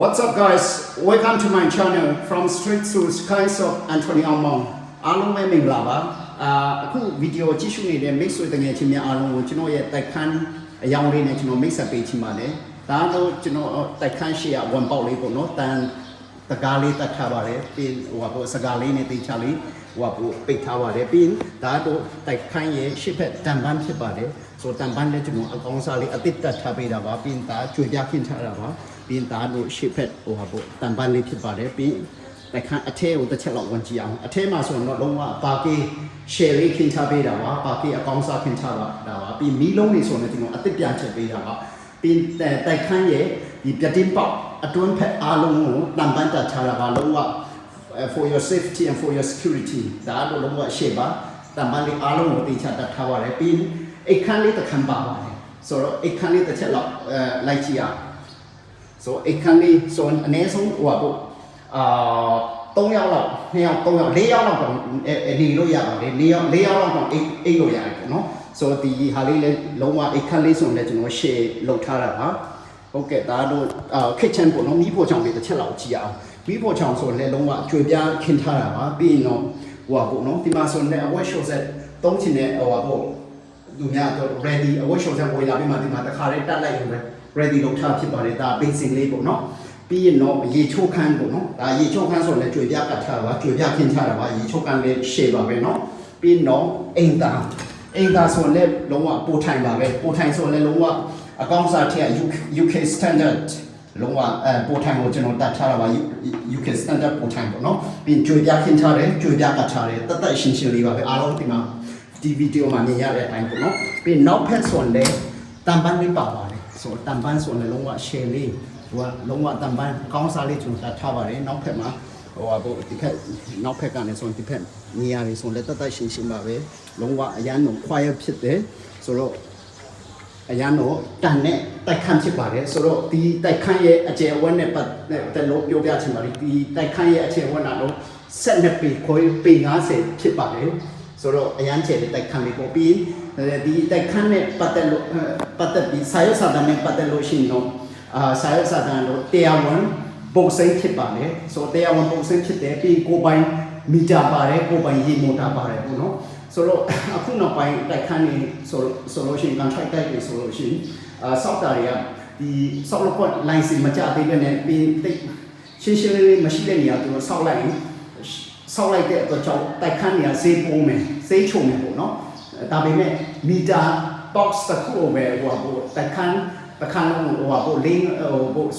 What's up guys? Welcome to my channel from Street to Skies of Anthony Almond. အားလုံးပဲမင်္ဂလာပါအခုဗီဒီယိုကြည့်ရှုနေတဲ့ mix ဆွေတငယ်ချင်းများအားလုံးကိုကျွန်တော်ရဲ့တိုက်ခန်းအယောင်လေးနဲ့ကျွန်တော် mix up ပေးချင်ပါတယ်ဒါတော့ကျွန်တော်တိုက်ခန်းရှေ့က1ပေါက်လေးပေါ့နော်တန်တကားလေးတတ်ထားပါတယ်ပြီးဟိုပေါ့စကားလေးနဲ့တေချာလေးဟိုပေါ့ပိတ်ထားပါတယ်ပြီးဒါတော့တိုက်ခန်းရဲ့ရှေ့ဘက်တန်ပန်းဖြစ်ပါတယ်ဆိုတန်ပန်းလည်းကျွန်တော်အကောင်းစားလေးအသစ်တတ်ထားပေးတာပါပြီးဒါကျွေပြခင်းထားတာပါပြီးဒါတို့ရှေ့ဘက်ဟိုပေါ့တန်ပန်းလေးဖြစ်ပါတယ်ပြီးတိုက်ခန်းအထဲကိုတစ်ချက်လောက်ဝင်ကြည့်အောင်အထဲမှာဆိုတော့လုံးဝပါကေး share လေးခင်းထားပေးတာပါပါကေးအကောင်းစားခင်းထားတာပါပြီးမီးလုံးလေးဆိုတော့ကျွန်တော်အသစ်ပြန်ချက်ပေးတာပါပြီးတိုက်ခန်းရဲ့ဒီပြတင်းပေါက်အတွင်းဖက်အားလုံးကိုတန်ပန်းတတ်ထားတာပါလုံးဝ for your safety and for your security ဒါတော့လုံးဝရှေ့ပါတန်ပန်းလေးအားလုံးကိုတင်ချတတ်ထားပါတယ်ပြီးအိတ်ခန်းလေးတစ်ခန်းပါပါတယ်ဆိုတော့အိတ်ခန်းလေးတစ်ချက်လောက်လိုက်ကြည့်အောင်ဆိုအိတ်ခန်းလေးဆိုအနည်းဆုံးဟိုပါပေါ့3ယောက်လောက်2ယောက်3ယောက်4ယောက်လောက်တော့နေလို့ရပါတယ်4ယောက်လောက်တော့အိတ်လို့ရတယ်ပေါ့နော်ဆိုတော့ဒီဟာလေးလည်းလုံးဝအိတ်ခန်းလေးဆိုလည်းကျွန်တော် share လုပ်ထားတာပါဟုတ်ကဲ့ဒါတို့kitchen ပေါ့နော်မီးဖိုချောင်လေးတစ်ချက်လောက်ကြည့်အောင်မီးဖိုချောင်ဆိုလည်းလုံးဝကြွေပြားခင်းထားတာပါပြီးရင်တော့ဟိုပါပေါ့နော်ဒီမှာဆိုလည်း away show set သုံးချင်တဲ့ဟိုပါပေါ့သူများတော့ ready away show set ဝင်လာပြီးမှဒီမှာတစ်ခါလေးတက်လိုက်ရုံပဲ ready လုပ်ထားဖြစ်ပါတယ်ဒါ basic လေးပေါ့နော်ပြီးရင်တော့ရေချိုးခန်းပေါ့နော်ဒါရေချိုးခန်းဆိုလည်းကြွေပြားကတ်ထားတာပါကြွေပြားခင်းထားတာပါရေချိုးခန်းလေး share ပါပဲเนาะပြီးတော့အိမ်သာဆိုလည်းလုံးဝပိုထိုင်ပါပဲပိုထိုင်ဆိုလည်းလုံးဝအကောင်းစားထက် UK standard လုံးဝပိုထိုင်ကိုကျွန်တော်တတ်ထားတာပါ UK standard ပိုထိုင်ပေါ့เนาะပြီးကြွေပြားခင်းထားတယ်ကြွေပြားကတ်ထားတယ်တတ်ရှင်းလေးပါပဲအားလုံးဒီမှာဒီဗီဒီယိုမှာမြင်ရတဲ့အတိုင်းပေါ့เนาะပြီးနောက်ဖက်ဆိုလည်းတန်ပန်းလေးပါပါတယ်ဆိုတန်ပန်းဆိုလည်းလုံးဝ share လေးဟိုကလုံးဝတန်ပန်းကောင်းစားလေးကျွန်တော်ထားပါတယ်နောက်ဖက်မှာဟိုဘို့ဒီဖက်နောက်ဖက်ကနေဆိုဒီဖက်နေရာလေးဆိုလည်းတတ်ရှင်းပါပဲလုံးဝအရန်တော့ quiet ဖြစ်တယ်ဆိုတော့အရန်တော့တန်နဲ့တိုက်ခန်းဖြစ်ပါတယ်ဆိုတော့ဒီတိုက်ခန်းရဲ့အကျယ်ဝက်နဲ့ပတ်သက်လို့ပြောပြချင်ပါတယ်ဒီတိုက်ခန်းရဲ့အကျယ်ဝက်ကတော့12ပေခွဲပေ50ဖြစ်ပါတယ်ဆိုတော့အရန်ကျယ်တဲ့တိုက်ခန်းလေးပေါ့ပြီးဒီတိုက်ခန်းနဲ့ပတ်သက်ပြီးစာရွက်စာတမ်းနဲ့ပတ်သက်လို့ရှိရင်တော့စာရွက်စာတမ်းတော့တရားဝင်ပုံစံဖြစ်ပါတယ်ဆိုတော့တရားဝင်ပုံစံဖြစ်တယ်ပြီးကိုပိုင်မီတာပါတယ်ကိုပိုင်ရေမိုတာပါတယ်ပေါ့နော်ဆိုတော့အခုနောက်ပိုင်းတိုက်ခန်းနေဆိုလို့ရှိရင် contract တိုက်တွေဆိုလို့ရှိရင်စောက်တာတွေကဒီစောက်လို့ပေါ့ line စီမကြသေးပဲနဲ့ပြီးတိတ်ရှင်းလေးမရှိတဲ့နေရာသူစောက်လိုက်တဲ့အတွက်ကြောင့်တိုက်ခန်းတွေကဈေးပိုးမယ်ဈေးချုံမယ်ပေါ့နော်ဒါပေမဲ့မီတာ box တစ်ခုပဲဟိုတိုက်ခန်းတစ်ခါလုံးဟိုပေါ့လင်းဟိုပေါ့